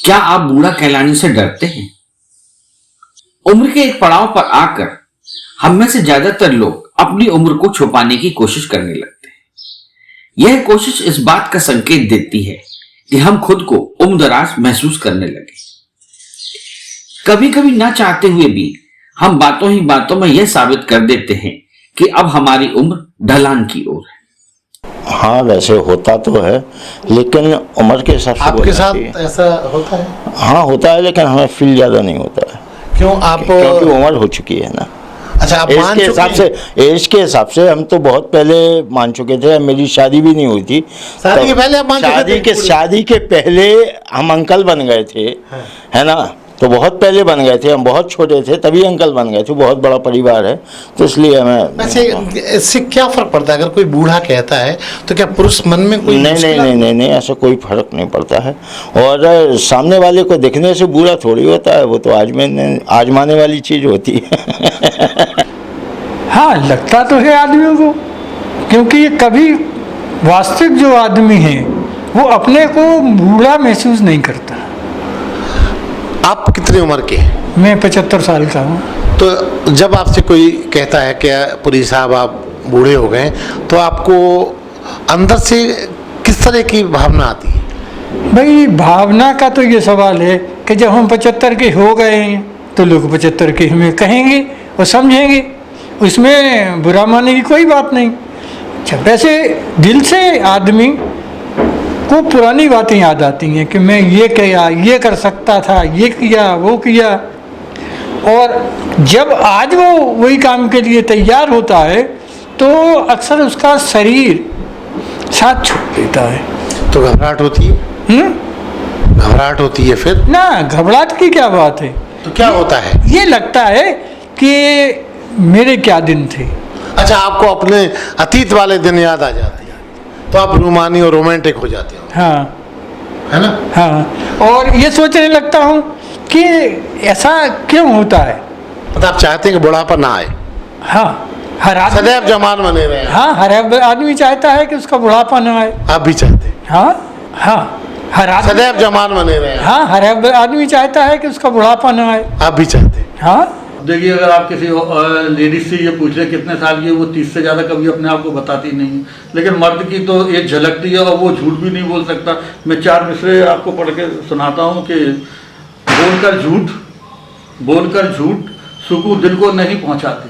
क्या आप बूढ़ा कहलाने से डरते हैं? उम्र के एक पड़ाव पर आकर हम में से ज्यादातर लोग अपनी उम्र को छुपाने की कोशिश करने लगते हैं। यह कोशिश इस बात का संकेत देती है कि हम खुद को उम्रदराज महसूस करने लगे। कभी कभी ना चाहते हुए भी हम बातों ही बातों में यह साबित कर देते हैं कि अब हमारी उम्र ढलान की ओर है। हाँ, वैसे होता तो है, लेकिन उम्र के हिसाब से आपके साथ ऐसा होता है? हाँ होता है, लेकिन हमें फील ज्यादा नहीं होता है। क्यों? आप क्योंकि उम्र हो चुकी है ना। अच्छा, आप मान के हिसाब से, एज के हिसाब से हम तो बहुत पहले मान चुके थे। मेरी शादी भी नहीं हुई थी। शादी के पहले आप मान चुके थे? शादी के पहले हम अंकल बन गए थे, है ना। तो बहुत पहले बन गए थे, हम बहुत छोटे थे तभी अंकल बन गए थे। बहुत बड़ा परिवार है तो इसलिए हमें। वैसे इससे क्या फर्क पड़ता है? अगर कोई बूढ़ा कहता है तो क्या पुरुष मन में कोई नहीं, ऐसा कोई फर्क नहीं पड़ता है। और सामने वाले को देखने से बूढ़ा थोड़ी होता है, वो तो आजमाने वाली चीज होती है। हाँ, लगता तो है आदमियों को, क्योंकि कभी वास्तविक जो आदमी है वो अपने को बूढ़ा महसूस नहीं करता। आप कितनी उम्र के? मैं 75 साल का हूँ। तो जब आपसे कोई कहता है कि पुरी साहब आप बूढ़े हो गए, तो आपको अंदर से किस तरह की भावना आती है? भाई, भावना का तो ये सवाल है कि जब हम 75 के हो गए हैं तो लोग 75 के हमें कहेंगे और समझेंगे, उसमें बुरा मानने की कोई बात नहीं। अच्छा, वैसे दिल से आदमी को पुरानी बातें याद आती हैं कि मैं ये किया, ये कर सकता था, ये किया, वो किया। और जब आज वो वही काम के लिए तैयार होता है तो अक्सर उसका शरीर साथ छोड़ देता है। तो घबराहट होती है? घबराहट होती है फिर? ना, घबराहट की क्या बात है। तो क्या होता है? ये लगता है कि मेरे क्या दिन थे। अच्छा, आपको अपने अतीत वाले दिन याद आ जाते हैं तो आप रूमानी और रोमांटिक हो जाते हो? हाँ, है ना। हाँ, और ये सोचने लगता हूँ कि ऐसा क्यों होता है। मतलब आप चाहते हैं कि बुढ़ापा ना आए? हाँ, हर आदमी सदैव जवान बने रहे। हाँ, हर आदमी चाहता है कि उसका बुढ़ापा ना आए। आप भी चाहते हैं? हाँ, हर आदमी सदैव जवान बने रहे। हाँ, हर आदमी चाहता है कि उसका बुढ़ापा ना आए। आप भी चाहते हैं? हाँ। देखिए, अगर आप किसी लेडीज से ये पूछ रहे कितने साल की है, वो 30 से ज़्यादा कभी अपने आप को बताती नहीं है। लेकिन मर्द की तो एक झलकती है और वो झूठ भी नहीं बोल सकता। मैं 4 मिसरे आपको पढ़ के सुनाता हूँ कि बोलकर झूठ सुकून दिल को नहीं पहुँचाते,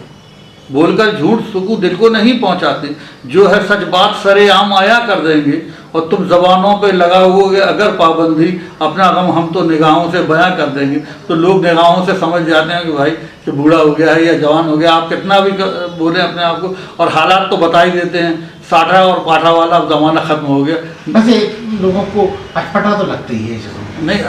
बोलकर झूठ सुकून दिल को नहीं पहुँचाते। जो है सच बात सरेआम आया कर देंगे और तुम जबानों पे लगाओगे अगर पाबंदी, अपना गम हम तो निगाहों से बयां कर देंगे। तो लोग निगाहों से समझ जाते हैं कि भाई कि बूढ़ा हो गया है या जवान हो गया। आप कितना भी बोले अपने आप को, और हालात तो बता ही देते हैं। साठा और पाठा वाला अब ज़माना ख़त्म हो गया। वैसे लोगों को अटपटा तो लगती है नहीं,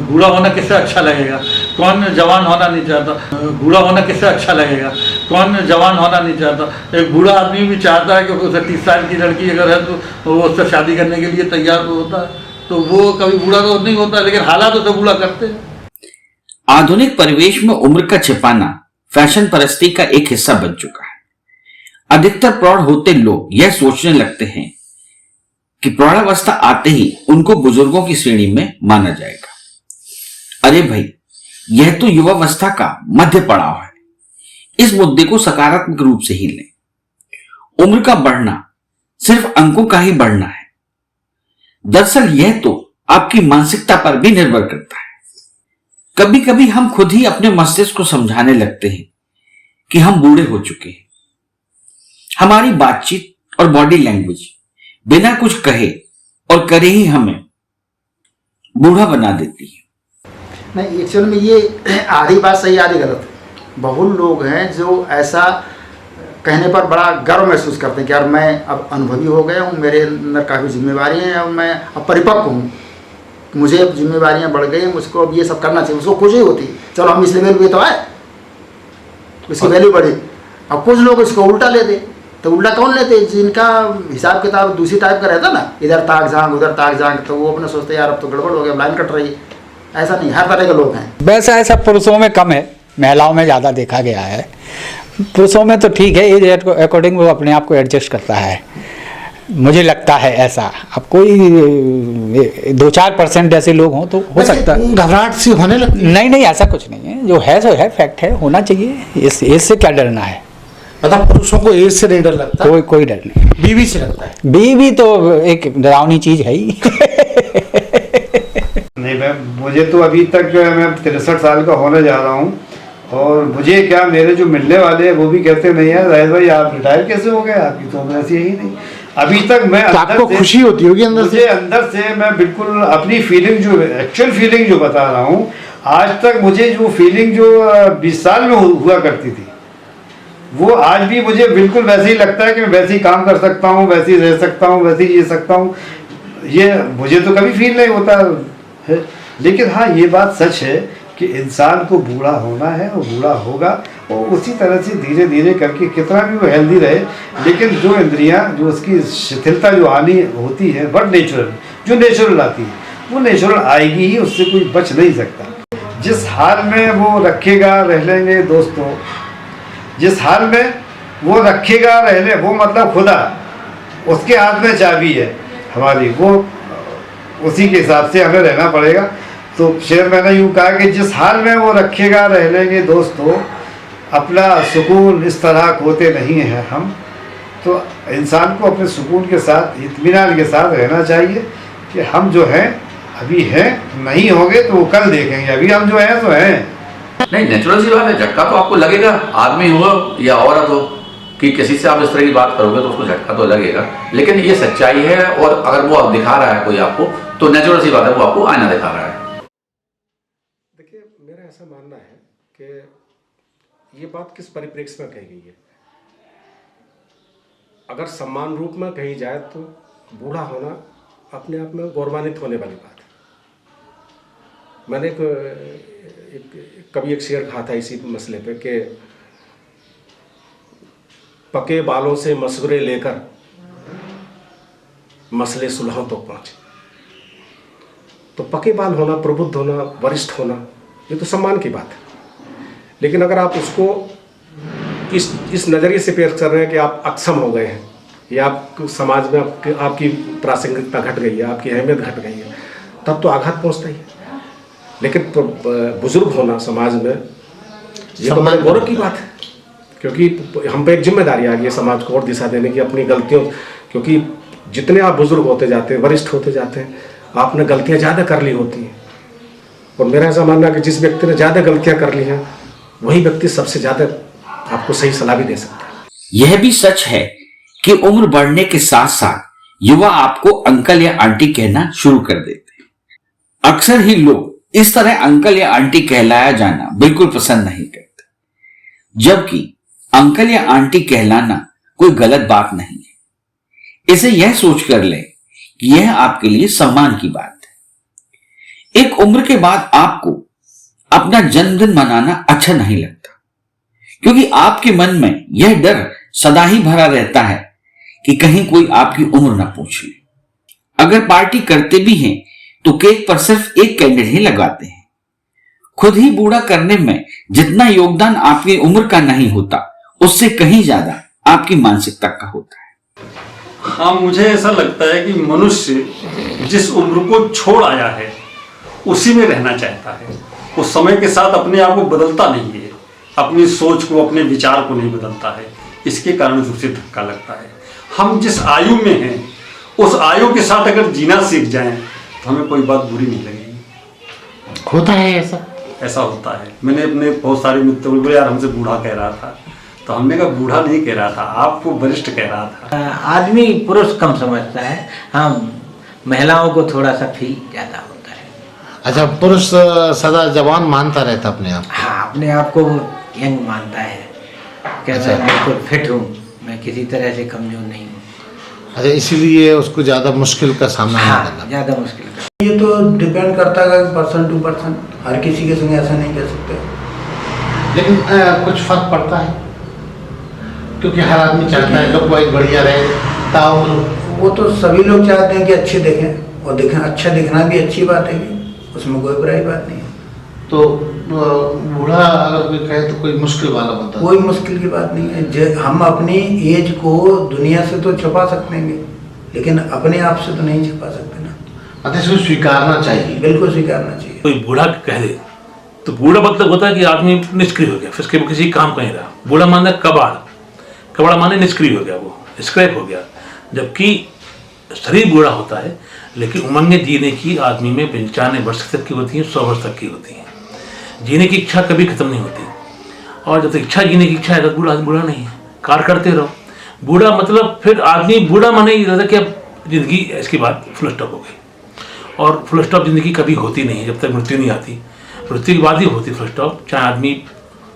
बूढ़ा होना किससे अच्छा लगेगा? कौन जवान होना नहीं चाहता? बूढ़ा होना किससे अच्छा लगेगा? कौन जवान होना नहीं चाहता? एक बूढ़ा आदमी भी चाहता है कि उसे 30 साल की लड़की अगर है तो वो उससे शादी करने के लिए तैयार तो होता है। तो वो कभी बूढ़ा तो नहीं होता, लेकिन हालात उसे बूढ़ा करते हैं। आधुनिक परिवेश में उम्र का छिपाना फैशन परस्ती का एक हिस्सा बन चुका है। अधिकतर प्रौढ़ होते लोग यह सोचने लगते हैं कि प्रौढ़ावस्था आते ही उनको बुजुर्गों की श्रेणी में माना जाएगा। अरे भाई, यह तो युवावस्था का मध्य पड़ाव है। इस मुद्दे को सकारात्मक रूप से ही लें। उम्र का बढ़ना सिर्फ अंकों का ही बढ़ना है। दरअसल यह तो आपकी मानसिकता पर भी निर्भर करता है। कभी कभी हम खुद ही अपने मस्तिष्क को समझाने लगते हैं कि हम बूढ़े हो चुके हैं। हमारी बातचीत और बॉडी लैंग्वेज बिना कुछ कहे और करे ही हमें बूढ़ा बना देती है। नहीं, एक्चुअल में ये आधी बात सही आधी गलत है। बहुत लोग हैं जो ऐसा कहने पर बड़ा गर्व महसूस करते हैं कि यार मैं अब अनुभवी हो गया हूँ, मेरे अंदर काफ़ी जिम्मेवारियाँ हैं, अब मैं अब परिपक्व हूँ, मुझे अब जिम्मेवारियाँ बढ़ गई, मुझको अब ये सब करना चाहिए। उसको खुशी होती है, चलो हम इस लेवल पे तो आए, उसकी वैल्यू बढ़ी। अब कुछ लोग इसको उल्टा लेते, तो उल्टा कौन लेते? जिनका हिसाब किताब दूसरी टाइप का रहता ना, इधर ताक झांक उधर ताक झांक, तो वो अपने सोचते यार अब तो गड़बड़ हो गया, लाइन कट रही है। ऐसा नहीं, हर तरह के लोग हैं। वैसा ऐसा पुरुषों में कम है, महिलाओं में ज़्यादा देखा गया है। पुरुषों में तो ठीक है, एज अकॉर्डिंग वो अपने आप को एडजस्ट करता है। मुझे लगता है ऐसा। अब कोई 2-4% ऐसे लोग हों तो हो सकता है। घबराहट सी होने लगती है? नहीं, ऐसा कुछ नहीं है, जो है सो है, फैक्ट है, होना चाहिए। इससे क्या डरना है? मतलब पुरुषों को एज से नहीं डर लगता? कोई डर नहीं। बीवी से लगता है? बीवी तो एक डरावनी चीज है ही। नहीं मैम, मुझे तो अभी तक मैं 63 साल का होने जा रहा हूँ, और मुझे क्या, मेरे जो मिलने वाले हैं वो भी कहते नहीं यार जाहिद भाई आप रिटायर कैसे हो गए, आपकी तो उम्र ऐसी ही नहीं। अभी तक मैं तो आपको खुशी होती होगी अंदर से? मुझे अंदर से मैं बिल्कुल अपनी फीलिंग, जो एक्चुअल फीलिंग जो बता रहा हूँ, आज तक मुझे जो फीलिंग जो 20 साल में हुआ करती थी, वो आज भी मुझे बिल्कुल वैसे ही लगता है कि मैं वैसे ही काम कर सकता हूँ, वैसे ही रह सकता हूँ, वैसे ही जी सकता हूँ। ये मुझे तो कभी फील नहीं होता है। लेकिन हाँ, ये बात सच है कि इंसान को बूढ़ा होना है और बूढ़ा होगा, और उसी तरह से धीरे धीरे करके कितना भी वो हेल्दी रहे, लेकिन जो इंद्रियां, जो उसकी शिथिलता जो आनी होती है, बट नेचुरल, जो नेचुरल आती है वो नेचुरल आएगी ही, उससे कोई बच नहीं सकता। जिस हाल में वो रखेगा रह लेंगे दोस्तों, जिस हाल में वो रखेगा रह ले, वो मतलब खुदा, उसके हाथ में चाबी है हमारी, वो उसी के हिसाब से हमें रहना पड़ेगा। तो शेर मैंने यूँ कहा कि जिस हाल में वो रखेगा रह लेंगे दोस्तों, अपना सुकून इस तरह खोते नहीं हैं हम। तो इंसान को अपने सुकून के साथ, इत्मीनान के साथ रहना चाहिए कि हम जो हैं अभी हैं, नहीं होंगे तो वो कल देखेंगे, अभी हम जो हैं तो हैं। नहीं, नेचुरल सी बात है, झटका तो आपको लगेगा, आदमी हो या औरत हो, कि किसी से आप इस तरह की बात करोगे तो उसको झटका तो लगेगा। लेकिन ये सच्चाई है, और अगर वो आप दिखा रहा है कोई आपको, तो नेचुरल सी बात है, वो आपको आईना दिखा रहा है। देखिए, मेरा ऐसा मानना है कि ये बात किस परिप्रेक्ष्य में कही गई है। अगर सम्मान रूप में कही जाए तो बूढ़ा होना अपने आप में गौरवान्वित होने वाली बात है। मैंने कभी एक शेर कहा था इसी मसले पे कि पके बालों से मशवरे लेकर मसले सुलह तो पहुंचे। तो पके बाल होना, प्रबुद्ध होना, वरिष्ठ होना, ये तो सम्मान की बात है। लेकिन अगर आप उसको इस नज़रिए से पेश कर रहे हैं कि आप अक्षम हो गए हैं, या आप समाज में आपकी प्रासंगिकता घट गई है, आपकी अहमियत घट गई है, तब तो आघात पहुंचता ही है। लेकिन बुजुर्ग होना समाज में, ये तो बड़े गौरव की बात है, क्योंकि हम पे एक जिम्मेदारी आ गई है समाज को और दिशा देने की अपनी गलतियों, क्योंकि जितने आप बुजुर्ग होते जाते हैं, वरिष्ठ होते जाते हैं, आपने गलतियां ज़्यादा कर ली होती हैं। और मेरा ऐसा मानना है कि जिस व्यक्ति ने ज़्यादा गलतियां कर ली हैं, वही व्यक्ति सबसे ज़्यादा आपको सही सलाह भी दे सकता है। यह भी सच है कि उम्र बढ़ने के साथ साथ युवा आपको अंकल या आंटी कहना शुरू कर देते हैं। अक्सर ही लोग इस तरह अंकल या आंटी कहलाया जाना बिल्कुल पसंद नहीं करते, जबकि अंकल या आंटी कहलाना कोई गलत बात नहीं है। इसे यह सोच कर ले कि यह आपके लिए सम्मान की बात है। एक उम्र के बाद आपको अपना जन्मदिन मनाना अच्छा नहीं लगता, क्योंकि आपके मन में यह डर सदा ही भरा रहता है कि कहीं कोई आपकी उम्र ना पूछ ले। अगर पार्टी करते भी हैं तो केक पर सिर्फ एक कैंडल ही लगाते हैं। खुद ही बूढ़ा करने में जितना योगदान आपकी उम्र का नहीं होता, उससे कहीं ज्यादा आपकी मानसिकता का होता है। हाँ, मुझे ऐसा लगता है कि मनुष्य जिस उम्र को छोड़ आया है उसी में रहना चाहता है। वो समय के साथ अपने आप को बदलता नहीं है, अपनी सोच को, अपने विचार को नहीं बदलता है। इसके कारण उसे धक्का लगता है। हम जिस आयु में हैं, उस आयु के साथ अगर जीना सीख जाएं तो हमें कोई बात बुरी नहीं लगेगी। होता है ऐसा होता है। मैंने अपने बहुत सारे मित्रों को, यार हमसे बूढ़ा कह रहा था, तो हमने कहा बूढ़ा नहीं कह रहा था, आपको वरिष्ठ कह रहा था। आदमी पुरुष कम समझता है, हम महिलाओं को थोड़ा सा फील ज़्यादा होता है। अच्छा, पुरुष सदा जवान मानता रहता अपने आप? हाँ, अपने आप को यंग मानता है कि अच्छा। मैं बिल्कुल फिट हूँ, मैं किसी तरह से कमजोर नहीं हूँ। अच्छा, इसीलिए उसको ज़्यादा मुश्किल का सामना नहीं करना। ज़्यादा मुश्किल का। ये तो डिपेंड करता है पर्सन टू पर्सन, हर किसी के संग ऐसा नहीं कह सकते। लेकिन कुछ फर्क पड़ता है, क्योंकि हर आदमी चाहता है लोग एक बढ़िया रहे, ताउम्र। वो तो सभी लोग चाहते हैं कि अच्छे देखें, और देखें अच्छा दिखना भी अच्छी बात है, उसमें कोई बुराई बात नहीं है। तो बूढ़ा अगर कोई कहे तो कोई मुश्किल वाला बता? कोई मुश्किल की बात नहीं है। हम अपनी एज को दुनिया से तो छुपा सकते हैं, लेकिन अपने आप से तो नहीं छिपा सकते ना। अतः इसको स्वीकारना चाहिए। बिल्कुल स्वीकारना चाहिए। कोई बूढ़ा कह दे तो बूढ़ा मतलब होता है कि आदमी निष्क्रिय हो गया, फिर उसके किसी काम का नहीं रहा। बूढ़ा माने कबाड़, कबाड़ माने निष्क्रिय हो गया, वो स्क्रैप हो गया। जबकि शरीर बूढ़ा होता है लेकिन उमंगें जीने की आदमी में 95 वर्ष तक की होती हैं, 100 वर्ष तक की होती हैं। जीने की इच्छा कभी खत्म नहीं होती, और जब तक इच्छा जीने की इच्छा है तो बूढ़ा बूढ़ा नहीं है, कार्य करते रहो। बूढ़ा मतलब फिर आदमी बूढ़ा माने ये रहता कि अब जिंदगी इसके बाद फुल स्टॉप हो गई, और फुल स्टॉप जिंदगी कभी होती नहीं है जब तक मृत्यु नहीं आती। मृत्यु के बाद ही होती फुल स्टॉप, चाहे आदमी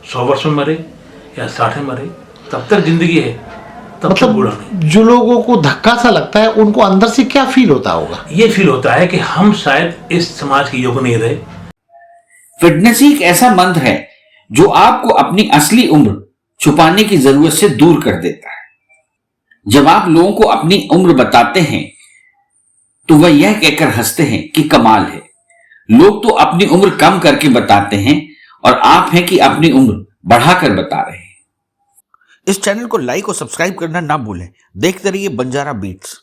100 वर्ष में मरे या 60 में मरे, तब तक जिंदगी है, तब तक बूढ़ा नहीं। जो लोगों को धक्का सा लगता है उनको अंदर से क्या फील होता होगा? ये फील होता है कि हम शायद इस समाज के योग्य नहीं रहे। फिटनेस ही एक ऐसा मंत्र है जो आपको अपनी असली उम्र छुपाने की जरूरत से दूर कर देता है। जब आप लोगों को अपनी उम्र बताते हैं तो वह यह कहकर हंसते हैं कि कमाल है। लोग तो अपनी उम्र कम करके बताते हैं और आप हैं कि अपनी उम्र बढ़ाकर बता रहे हैं। इस चैनल को लाइक और सब्सक्राइब करना ना भूलें। देखते रहिए बंजारा बीट्स।